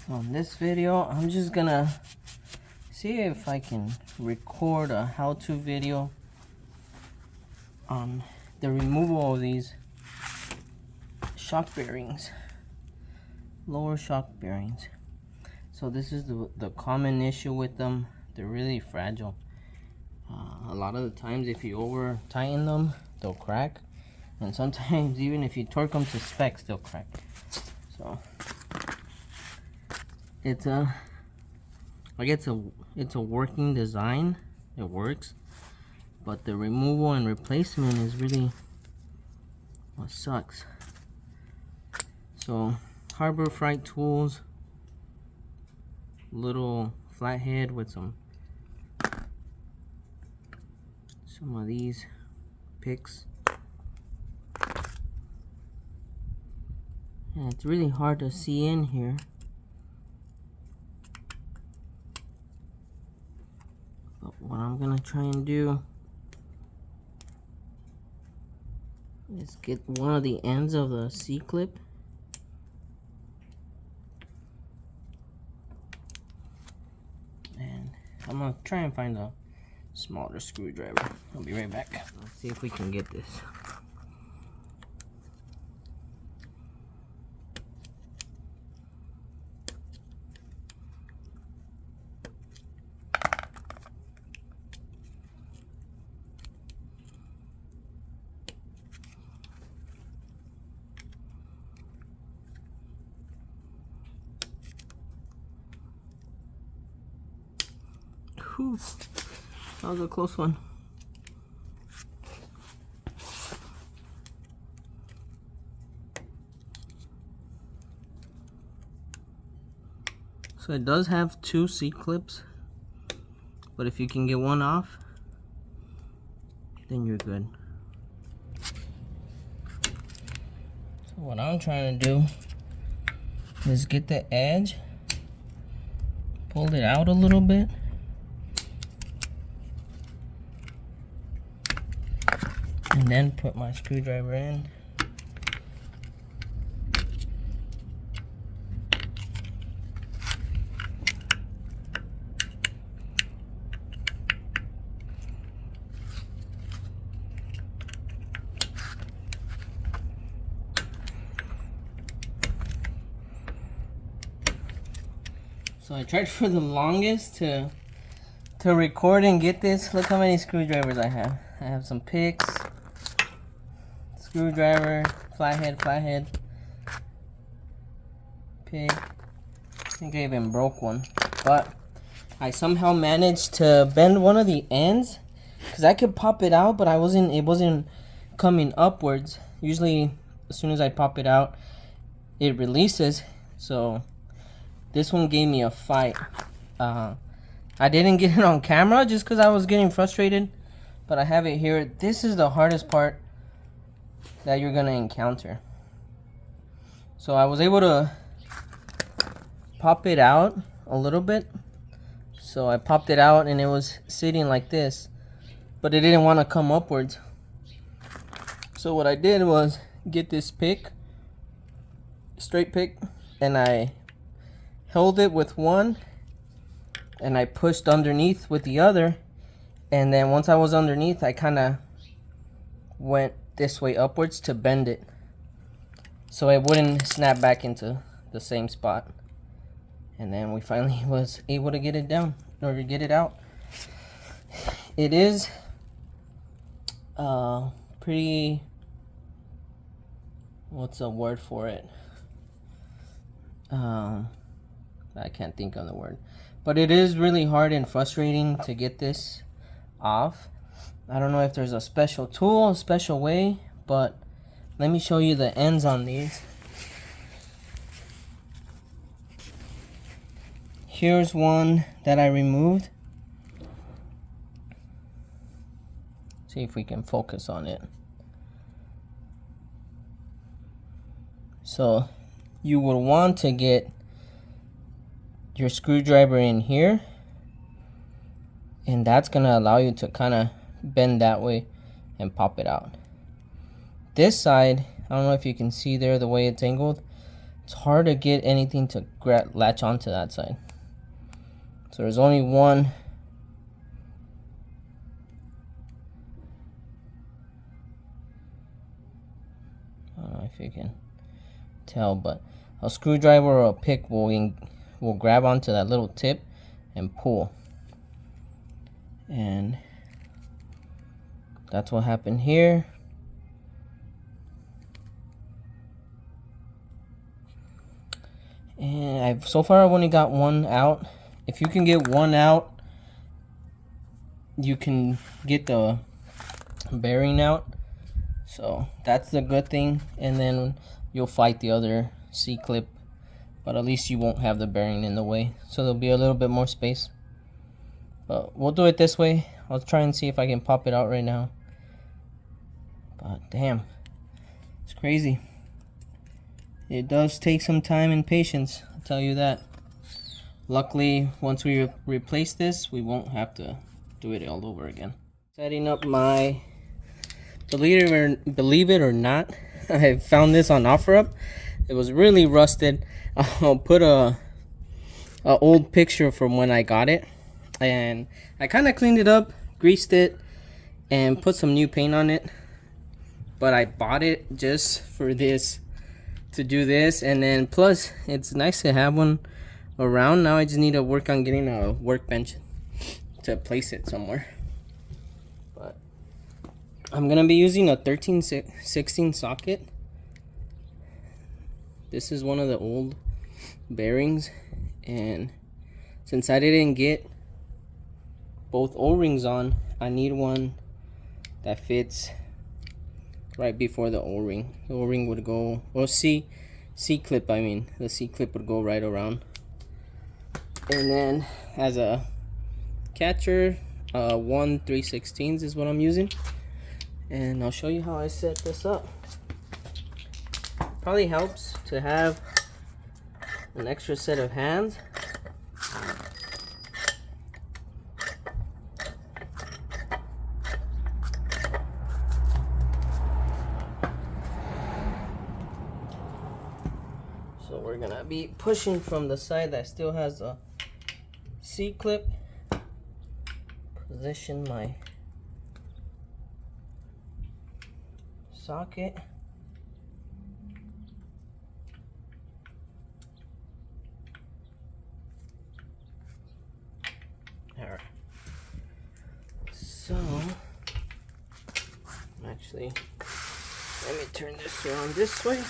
On this video, I'm just gonna see if I can record a how-to video on the removal of these shock bearings, lower shock bearings. So this is the common issue with them. They're really fragile. A lot of the times if you over tighten them, they'll crack, and sometimes even if you torque them to specs, they'll crack. So it's a working design. It works, but the removal and replacement is really what sucks. So Harbor Freight tools, little flathead with some of these picks, and it's really hard to see in here. But what I'm gonna try and do is get one of the ends of the C-clip and I'm gonna try and find a smaller screwdriver. I'll be right back. Let's see if we can get this. Whew. That was a close one. So it does have two C-clips, but if you can get one off, then you're good. So what I'm trying to do is get the edge, pull it out a little bit, and then put my screwdriver in. So I tried for the longest to record and get this. Look how many screwdrivers I have. I have some picks, screwdriver, flathead, pick. I think I even broke one, but I somehow managed to bend one of the ends, because I could pop it out, but it wasn't coming upwards. Usually as soon as I pop it out, it releases. So this one gave me a fight. I didn't get it on camera just because I was getting frustrated, but I have it here. This is the hardest part that you're gonna encounter. So I was able to pop it out a little bit. So I popped it out and it was sitting like this, but it didn't want to come upwards. So what I did was get this pick, straight pick, and I held it with one and I pushed underneath with the other, and then once I was underneath, I kind of went this way upwards to bend it so it wouldn't snap back into the same spot. And then we finally was able to get it down, or to get it out. It is pretty, what's the word for it? I can't think of the word, but it is really hard and frustrating to get this off. I don't know if there's a special tool, a special way, but let me show you the ends on these. Here's one that I removed. See if we can focus on it. So you would want to get your screwdriver in here, and that's gonna allow you to kind of bend that way and pop it out. This side, I don't know if you can see there the way it's angled, it's hard to get anything to latch onto that side. So there's only one. I don't know if you can tell, but a screwdriver or a pick will grab onto that little tip and pull. And that's what happened here. And so far I've only got one out. If you can get one out, you can get the bearing out. So that's the good thing. And then you'll fight the other C-clip, but at least you won't have the bearing in the way. So there'll be a little bit more space. But we'll do it this way. I'll try and see if I can pop it out right now. But damn, it's crazy. It does take some time and patience, I'll tell you that. Luckily, once we replace this, we won't have to do it all over again. Setting up my, believe it or not, I found this on OfferUp. It was really rusted. I'll put a old picture from when I got it, and I kind of cleaned it up, greased it, and put some new paint on it. But I bought it just for this, to do this, and then plus it's nice to have one around. Now I just need to work on getting a workbench to place it somewhere. But I'm gonna be using a 13/16 socket. This is one of the old bearings, and since I didn't get both O-rings on, I need one that fits right before the O-ring. The O-ring would go, or C-clip, I mean, the C-clip would go right around. And then as a catcher, 1 3/16 is what I'm using. And I'll show you how I set this up. Probably helps to have an extra set of hands. So we're gonna be pushing from the side that still has a C-clip. Position my socket. Alright. So actually, let me turn this around this way.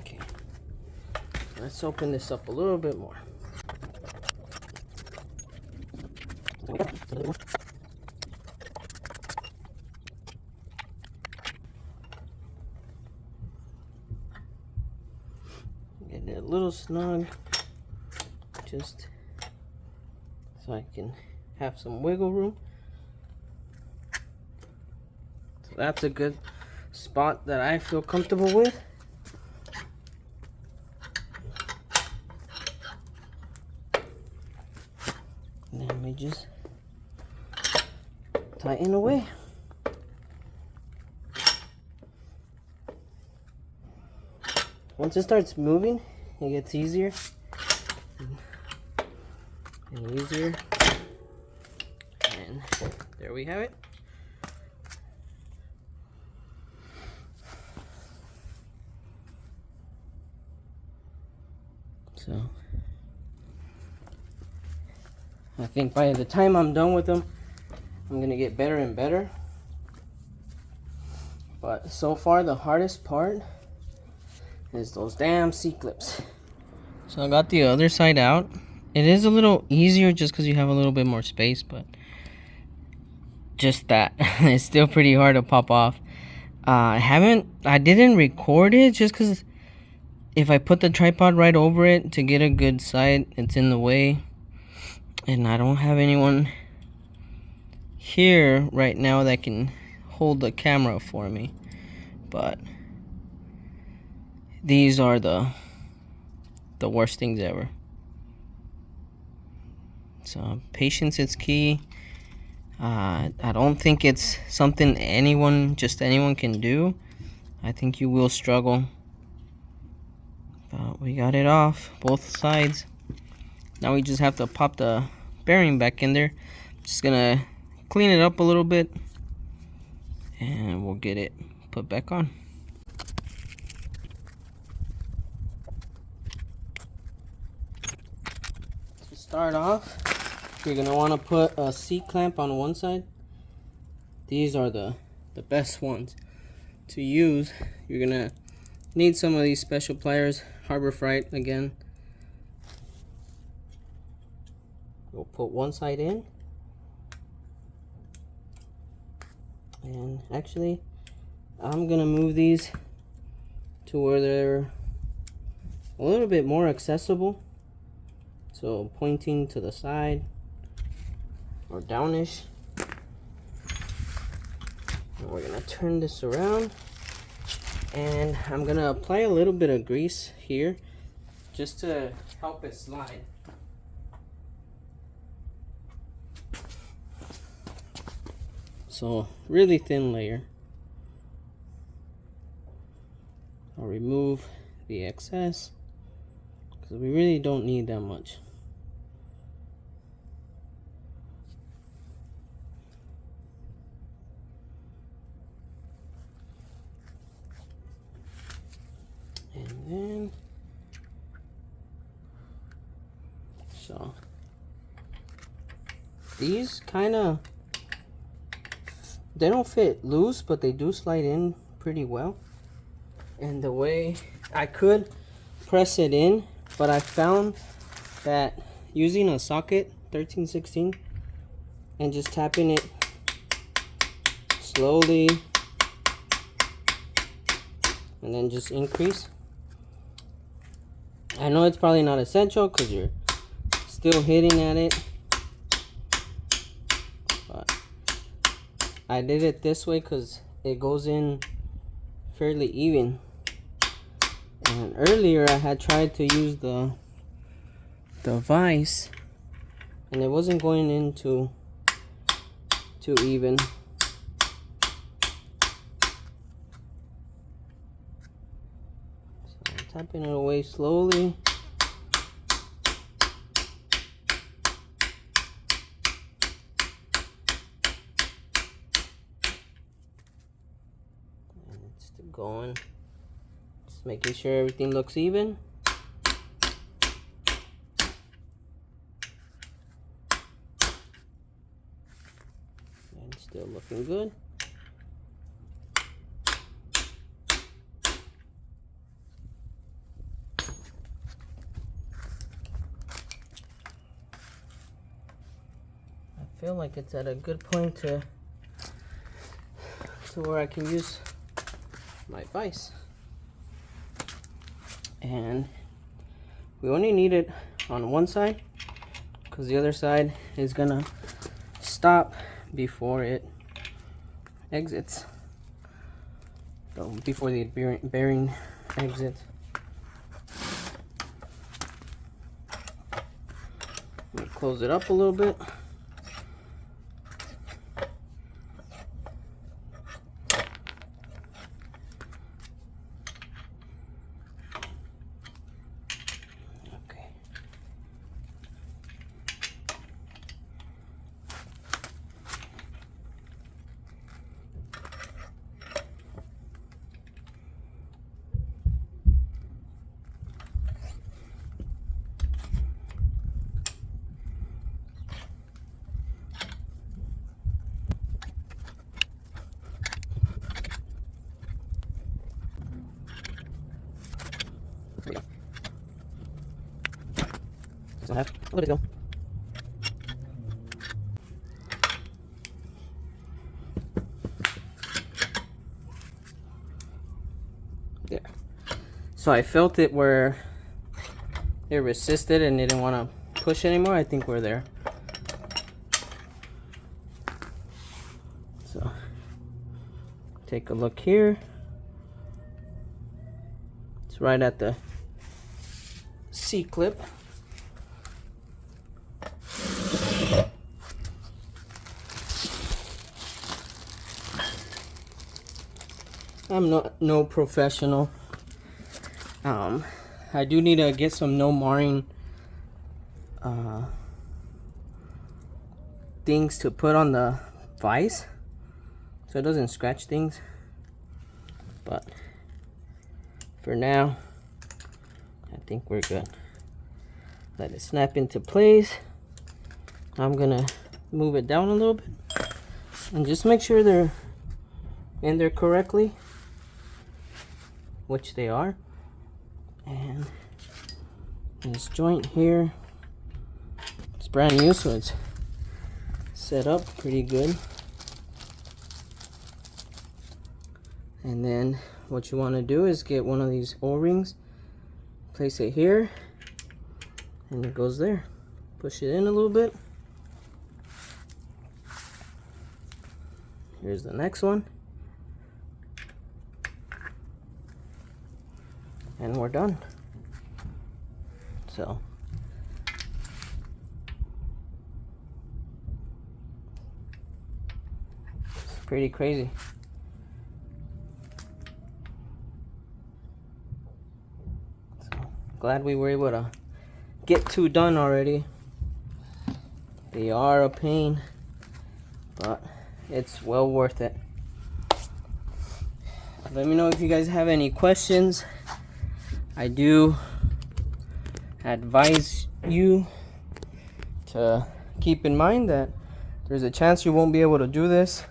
Okay, let's open this up a little bit more. Get it a little snug, just so I can have some wiggle room. So that's a good spot that I feel comfortable with. Let me just tighten away. Once it starts moving, it gets easier and easier. And there we have it. So I think by the time I'm done with them, I'm gonna get better and better. But so far the hardest part is those damn C-clips. So I got the other side out. It is a little easier just because you have a little bit more space, but just that it's still pretty hard to pop off. I didn't record it just because if I put the tripod right over it to get a good sight, it's in the way, and I don't have anyone here right now that can hold the camera for me. But these are the worst things ever. So patience is key. I don't think it's something just anyone can do. I think you will struggle. But we got it off both sides. Now we just have to pop the bearing back in there. Just gonna clean it up a little bit and we'll get it put back on. To start off, you're gonna want to put a C-clamp on one side. These are the best ones to use. You're gonna need some of these special pliers, Harbor Freight again. We'll put one side in, and actually I'm gonna move these to where they're a little bit more accessible, so pointing to the side or downish. And we're gonna turn this around, and I'm gonna apply a little bit of grease here just to help it slide. So really thin layer. I'll remove the excess because we really don't need that much. And then, so these they don't fit loose, but they do slide in pretty well. And the way I could press it in, but I found that using a socket 13/16 and just tapping it slowly and then just increase. I know it's probably not essential because you're still hitting at it, but I did it this way because it goes in fairly even. And earlier I had tried to use the vise and it wasn't going in too even. So I'm tapping it away slowly. And it's still going. Just making sure everything looks even. And still looking good. I feel like it's at a good point to where I can use my vise. And we only need it on one side because the other side is gonna stop before it exits. So before the bearing exits. I'm gonna close it up a little bit. Still have a little bit to go. There. So I felt it where it resisted and didn't want to push anymore. I think we're there. So take a look here. It's right at the C-clip. I'm not no professional. I do need to get some no marring things to put on the vise so it doesn't scratch things, but for now I think we're good. Let it snap into place. I'm gonna move it down a little bit and just make sure they're in there correctly, which they are. And this joint here, it's brand new, so it's set up pretty good. And then what you want to do is get one of these O-rings, place it here, and it goes there. Push it in a little bit. Here's the next one. And we're done. So it's pretty crazy. So glad we were able to get 2 done already. They are a pain, but it's well worth it. Let me know if you guys have any questions. I do advise you to keep in mind that there's a chance you won't be able to do this.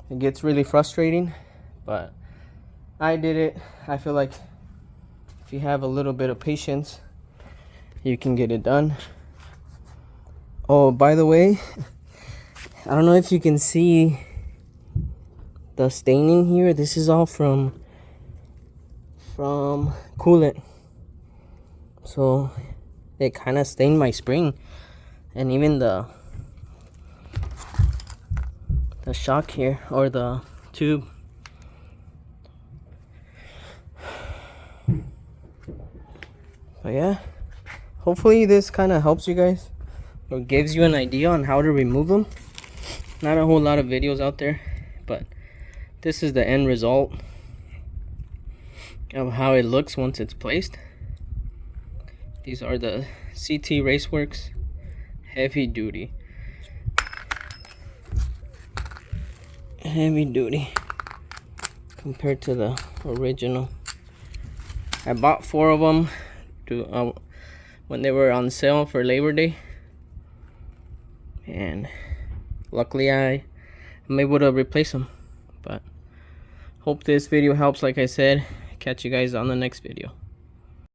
It gets really frustrating, but I did it. I feel like if you have a little bit of patience, you can get it done. Oh, by the way, I don't know if you can see the staining here. This is all from coolant, so it kind of stained my spring, and even the shock here, or the tube. But yeah, hopefully this kind of helps you guys or gives you an idea on how to remove them. Not a whole lot of videos out there, but this is the end result of how it looks once it's placed. These are the CT Raceworx heavy duty compared to the original. I bought 4 of them when they were on sale for Labor Day, and luckily I'm able to replace them. But hope this video helps. Like I said, catch you guys on the next video.